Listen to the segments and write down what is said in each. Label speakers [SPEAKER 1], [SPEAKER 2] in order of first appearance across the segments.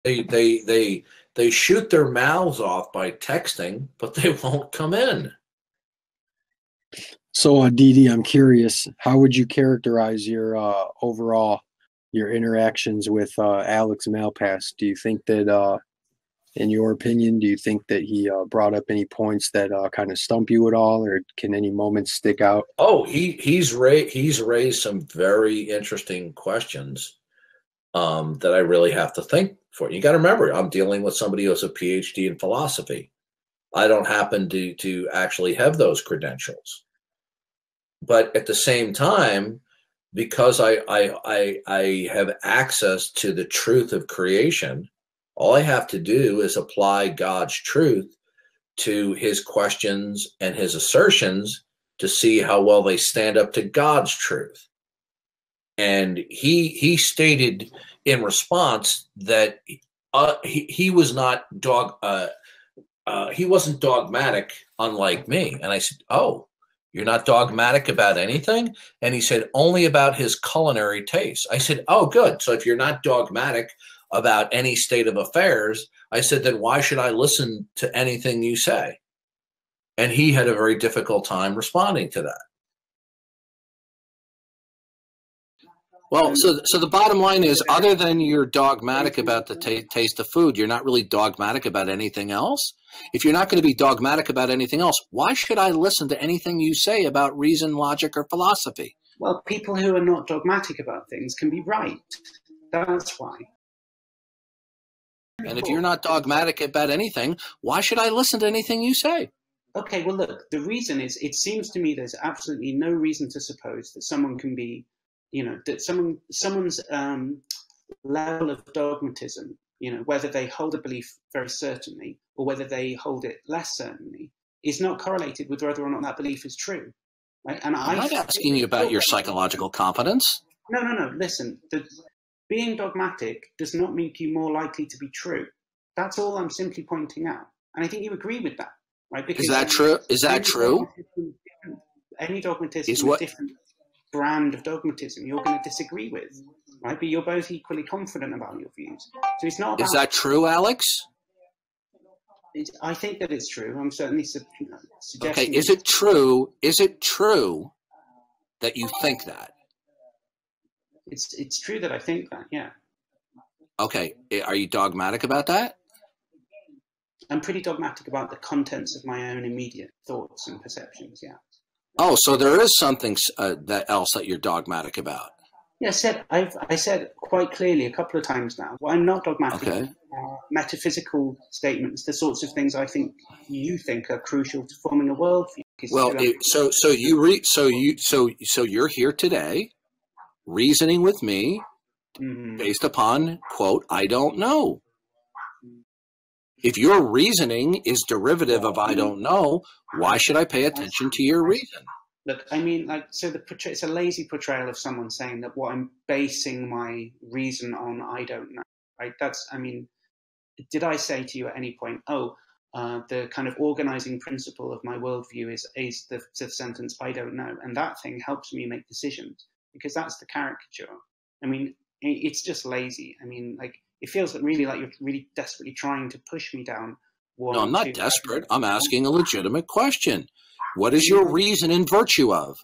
[SPEAKER 1] They shoot their mouths off by texting, but they won't come in.
[SPEAKER 2] So, Didi, I'm curious, how would you characterize your overall your interactions with Alex Malpass? Do you think that, in your opinion, do you think that he brought up any points that kind of stump you at all, or can any moments stick out?
[SPEAKER 1] Oh, he's raised some very interesting questions that I really have to think for. You got to remember, I'm dealing with somebody who has a PhD in philosophy. I don't happen to actually have those credentials. But at the same time, because I have access to the truth of creation, all I have to do is apply God's truth to his questions and his assertions to see how well they stand up to God's truth. And he stated in response that he was not he wasn't dogmatic, unlike me. And I said, "Oh, you're not dogmatic about anything?" And he said, "Only about his culinary taste." I said, "Oh, good. So if you're not dogmatic about any state of affairs," I said, "then why should I listen to anything you say?" And he had a very difficult time responding to that.
[SPEAKER 3] Well, so the bottom line is, other than you're dogmatic about the taste of food, you're not really dogmatic about anything else? If you're not going to be dogmatic about anything else, why should I listen to anything you say about reason, logic, or philosophy?
[SPEAKER 4] Well, people who are not dogmatic about things can be right. That's why.
[SPEAKER 3] And if you're not dogmatic about anything, why should I listen to anything you say?
[SPEAKER 4] Okay, well, look, the reason is, it seems to me there's absolutely no reason to suppose that someone can be, that someone's level of dogmatism, whether they hold a belief very certainly or whether they hold it less certainly, is not correlated with whether or not that belief is true. Right? And
[SPEAKER 3] I'm not asking you about your psychological competence.
[SPEAKER 4] No. Listen, being dogmatic does not make you more likely to be true. That's all I'm simply pointing out. And I think you agree with that, right? Because
[SPEAKER 3] is that true? Is that true?
[SPEAKER 4] Any dogmatism is a different brand of dogmatism you're going to disagree with, right? But you're both equally confident about your views. So it's not about...
[SPEAKER 3] Is that true, Alex?
[SPEAKER 4] I think that it's true. I'm certainly suggesting...
[SPEAKER 3] Okay, is it true that you think that?
[SPEAKER 4] It's true that I think that, yeah.
[SPEAKER 3] Okay, are you dogmatic about that?
[SPEAKER 4] I'm pretty dogmatic about the contents of my own immediate thoughts and perceptions, yeah.
[SPEAKER 3] Oh, so there is something else that you're dogmatic about.
[SPEAKER 4] Yeah, I said quite clearly a couple of times now, well, I'm not dogmatic about metaphysical statements, the sorts of things I think you think are crucial to forming a worldview.
[SPEAKER 3] Well, so you're here today reasoning with me based upon, quote, I don't know. If your reasoning is derivative of I don't know, why should I pay attention to your reason?
[SPEAKER 4] Look, I mean, it's a lazy portrayal of someone saying that what I'm basing my reason on, I don't know, right? Did I say to you at any point, the kind of organizing principle of my worldview is the sentence, I don't know, and that thing helps me make decisions, because that's the caricature. I mean, it's just lazy. I mean, it feels really like you're really desperately trying to push me down.
[SPEAKER 3] No, I'm not desperate. I'm asking a legitimate question. What is your reason in virtue of?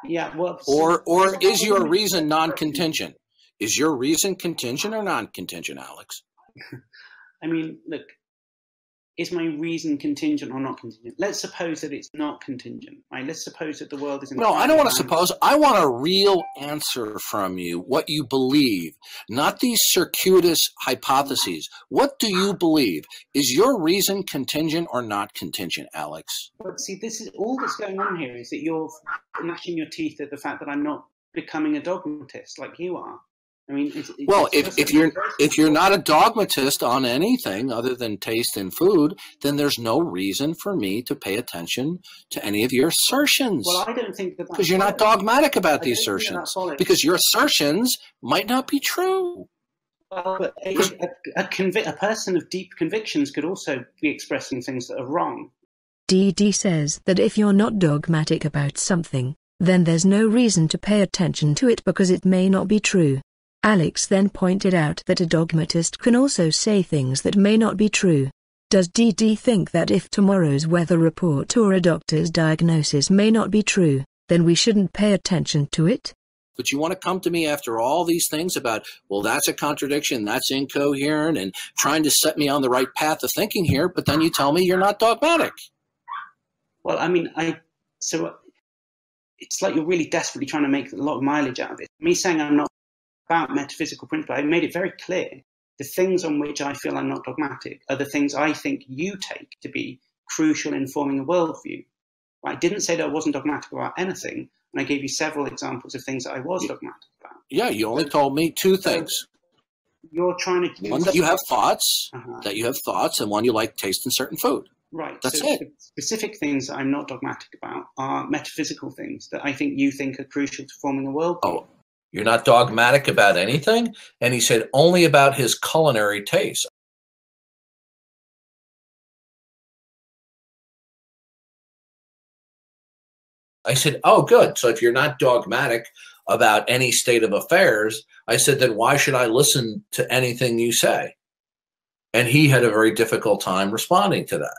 [SPEAKER 4] Yeah, well...
[SPEAKER 3] Or is your reason non-contingent? Is your reason contingent or non-contingent, Alex?
[SPEAKER 4] I mean, look, is my reason contingent or not contingent? Let's suppose that it's not contingent, right? Let's suppose that the world is...
[SPEAKER 3] No, I don't want to suppose. I want a real answer from you, what you believe, not these circuitous hypotheses. What do you believe? Is your reason contingent or not contingent, Alex?
[SPEAKER 4] But see, this is all that's going on here is that you're gnashing your teeth at the fact that I'm not becoming a dogmatist like you are. I mean, if you're not a dogmatist on anything other than taste in food, then there's no reason for me to pay attention to any of your assertions. Well, I don't think that
[SPEAKER 3] because you're not dogmatic about these assertions. Because your assertions might not be true.
[SPEAKER 4] Well, but a person of deep convictions could also be expressing things that are wrong.
[SPEAKER 5] DD says that if you're not dogmatic about something, then there's no reason to pay attention to it because it may not be true. Alex then pointed out that a dogmatist can also say things that may not be true. Does DD think that if tomorrow's weather report or a doctor's diagnosis may not be true, then we shouldn't pay attention to it?
[SPEAKER 3] But you want to come to me after all these things about, well, that's a contradiction, that's incoherent, and trying to set me on the right path of thinking here, but then you tell me you're not dogmatic.
[SPEAKER 4] Well, I mean, so it's like you're really desperately trying to make a lot of mileage out of it. Me saying I'm not about metaphysical principle, I made it very clear. The things on which I feel I'm not dogmatic are the things I think you take to be crucial in forming a worldview. I didn't say that I wasn't dogmatic about anything, and I gave you several examples of things that I was dogmatic about.
[SPEAKER 3] Yeah, you only told me two things.
[SPEAKER 4] You're trying to use
[SPEAKER 3] one that you have thoughts, and one you like tasting certain food.
[SPEAKER 4] Right.
[SPEAKER 3] That's
[SPEAKER 4] so
[SPEAKER 3] it.
[SPEAKER 4] Specific things that I'm not dogmatic about are metaphysical things that I think you think are crucial to forming a worldview.
[SPEAKER 1] Oh, you're not dogmatic about anything? And he said only about his culinary taste. I said, oh, good. So if you're not dogmatic about any state of affairs, I said, then why should I listen to anything you say? And he had a very difficult time responding to that.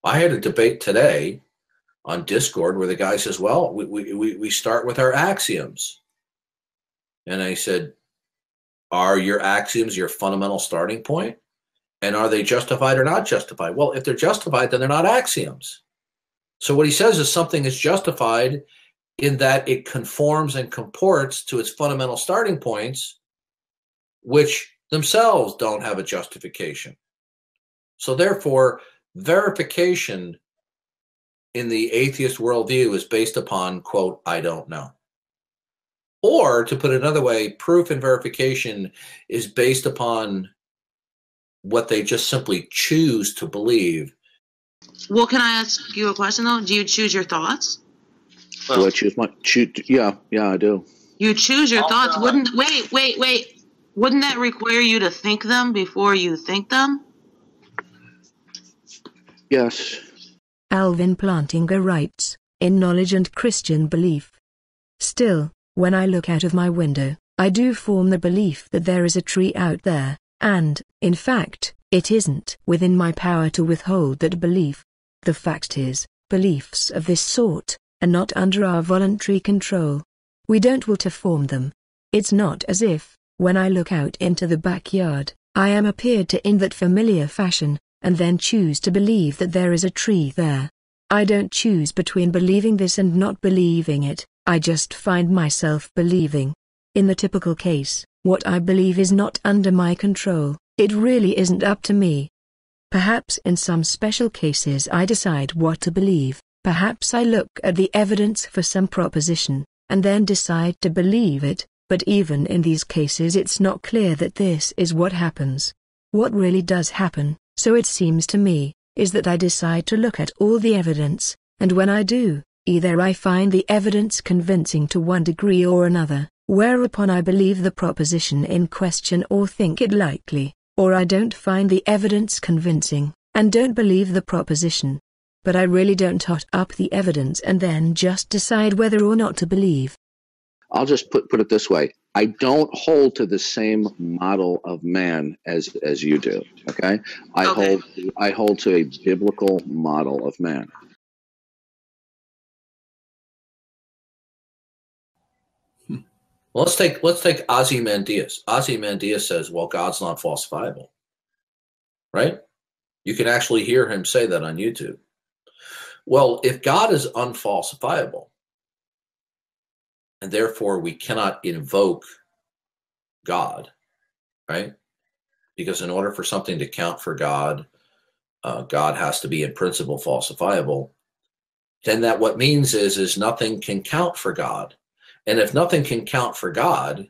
[SPEAKER 1] I had a debate today on Discord where the guy says, well, we start with our axioms. And I said, are your axioms your fundamental starting point? And are they justified or not justified? Well, if they're justified, then they're not axioms. So what he says is something is justified in that it conforms and comports to its fundamental starting points, which themselves don't have a justification. So therefore, verification in the atheist worldview is based upon, quote, I don't know. Or, to put it another way, proof and verification is based upon what they just simply choose to believe.
[SPEAKER 6] Well, can I ask you a question, though? Do you choose your thoughts?
[SPEAKER 7] Well, do I choose my... Yeah, I do.
[SPEAKER 6] You choose your thoughts. Wait. Wouldn't that require you to think them before you think them?
[SPEAKER 7] Yes.
[SPEAKER 5] Alvin Plantinga writes, in knowledge and Christian belief. Still, when I look out of my window, I do form the belief that there is a tree out there, and, in fact, it isn't within my power to withhold that belief. The fact is, beliefs of this sort are not under our voluntary control. We don't will to form them. It's not as if, when I look out into the backyard, I am appeared to in that familiar fashion, and then choose to believe that there is a tree there. I don't choose between believing this and not believing it, I just find myself believing. In the typical case, what I believe is not under my control, it really isn't up to me. Perhaps in some special cases I decide what to believe, perhaps I look at the evidence for some proposition, and then decide to believe it, but even in these cases it's not clear that this is what happens. What really does happen, so it seems to me, is that I decide to look at all the evidence, and when I do, either I find the evidence convincing to one degree or another, whereupon I believe the proposition in question or think it likely, or I don't find the evidence convincing, and don't believe the proposition. But I really don't tot up the evidence and then just decide whether or not to believe.
[SPEAKER 7] I'll just put it this way. I don't hold to the same model of man as you do. Okay? I hold to a biblical model of man.
[SPEAKER 1] Well, let's take Ozymandias. Ozymandias says, well, God's not falsifiable. Right? You can actually hear him say that on YouTube. Well, if God is unfalsifiable, and therefore we cannot invoke God, right? Because in order for something to count for God, God has to be in principle falsifiable. Then that what means is nothing can count for God. And if nothing can count for God,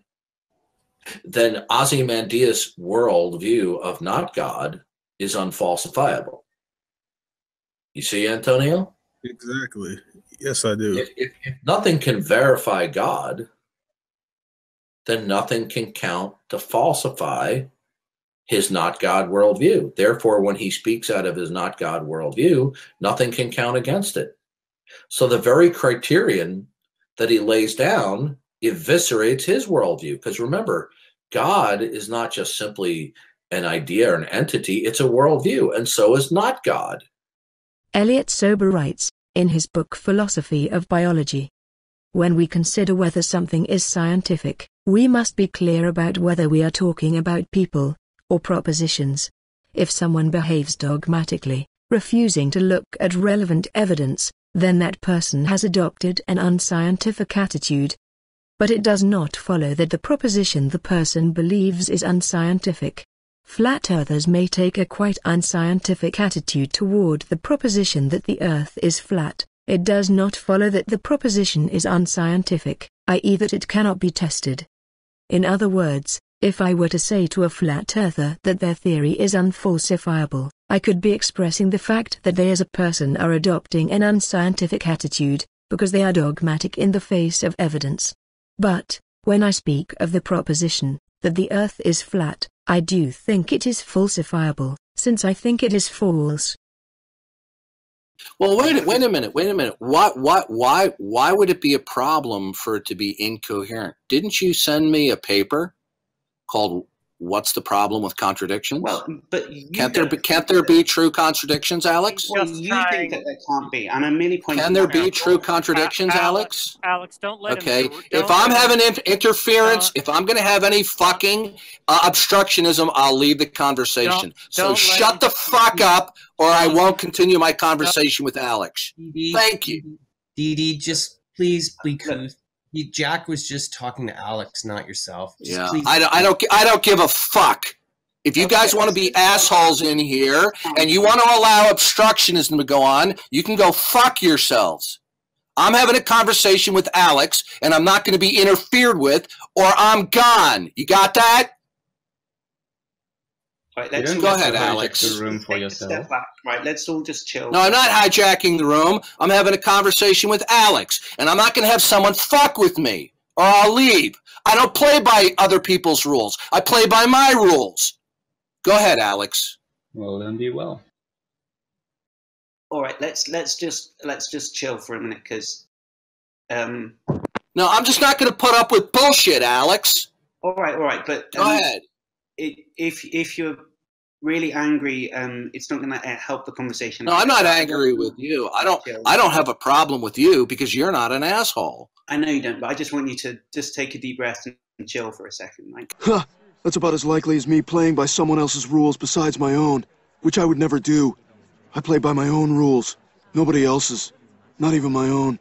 [SPEAKER 1] then Ozymandias' worldview of not God is unfalsifiable. You see, Antonio?
[SPEAKER 8] Exactly. Yes, I do.
[SPEAKER 1] If nothing can verify God, then nothing can count to falsify his not God worldview. Therefore, when he speaks out of his not God worldview, nothing can count against it. So the very criterion that he lays down eviscerates his worldview. Because remember, God is not just simply an idea or an entity, it's a worldview, and so is not God.
[SPEAKER 5] Elliot Sober writes, in his book Philosophy of Biology, when we consider whether something is scientific, we must be clear about whether we are talking about people or propositions. If someone behaves dogmatically, refusing to look at relevant evidence, then that person has adopted an unscientific attitude. But it does not follow that the proposition the person believes is unscientific. Flat earthers may take a quite unscientific attitude toward the proposition that the earth is flat. It does not follow that the proposition is unscientific, i.e. that it cannot be tested. In other words, if I were to say to a flat earther that their theory is unfalsifiable, I could be expressing the fact that they as a person are adopting an unscientific attitude, because they are dogmatic in the face of evidence. But, when I speak of the proposition that the earth is flat, I do think it is falsifiable, since I think it is false.
[SPEAKER 3] Well, wait a minute. Why would it be a problem for it to be incoherent? Didn't you send me a paper called "What's the Problem with Contradictions"?
[SPEAKER 4] Well, but
[SPEAKER 3] can't there be true contradictions, Alex?
[SPEAKER 4] Well, you think that there can't be, and I'm merely pointing.
[SPEAKER 3] Can there be true contradictions, Alex?
[SPEAKER 9] Alex, don't let
[SPEAKER 3] him.
[SPEAKER 9] Okay,
[SPEAKER 3] if I'm having interference, if I'm going to have any fucking obstructionism, I'll leave the conversation. So shut the fuck up, or I won't continue my conversation with Alex. Thank you.
[SPEAKER 10] Dee, just please be cool. Jack was just talking to Alex, not yourself.
[SPEAKER 3] Just I don't give a fuck. If you guys want to be assholes in here and you want to allow obstructionism to go on, you can go fuck yourselves. I'm having a conversation with Alex, and I'm not going to be interfered with, or I'm gone. You got that?
[SPEAKER 4] Right,
[SPEAKER 3] go ahead, Alex.
[SPEAKER 4] The room for yourself. Step back. Right, let's all just chill.
[SPEAKER 3] No, I'm not hijacking the room. I'm having a conversation with Alex, and I'm not going to have someone fuck with me, or I'll leave. I don't play by other people's rules. I play by my rules. Go ahead, Alex.
[SPEAKER 11] Well, then be well.
[SPEAKER 4] All right, let's just chill for a minute, because.
[SPEAKER 3] No, I'm just not going to put up with bullshit, Alex.
[SPEAKER 4] All right, but
[SPEAKER 3] go ahead.
[SPEAKER 4] If you're really angry, it's not going to help the conversation.
[SPEAKER 3] No, I'm not angry with you. I don't have a problem with you because you're not an asshole.
[SPEAKER 4] I know you don't, but I just want you to just take a deep breath and chill for a second.
[SPEAKER 12] That's about as likely as me playing by someone else's rules besides my own, which I would never do. I play by my own rules, nobody else's, not even my own.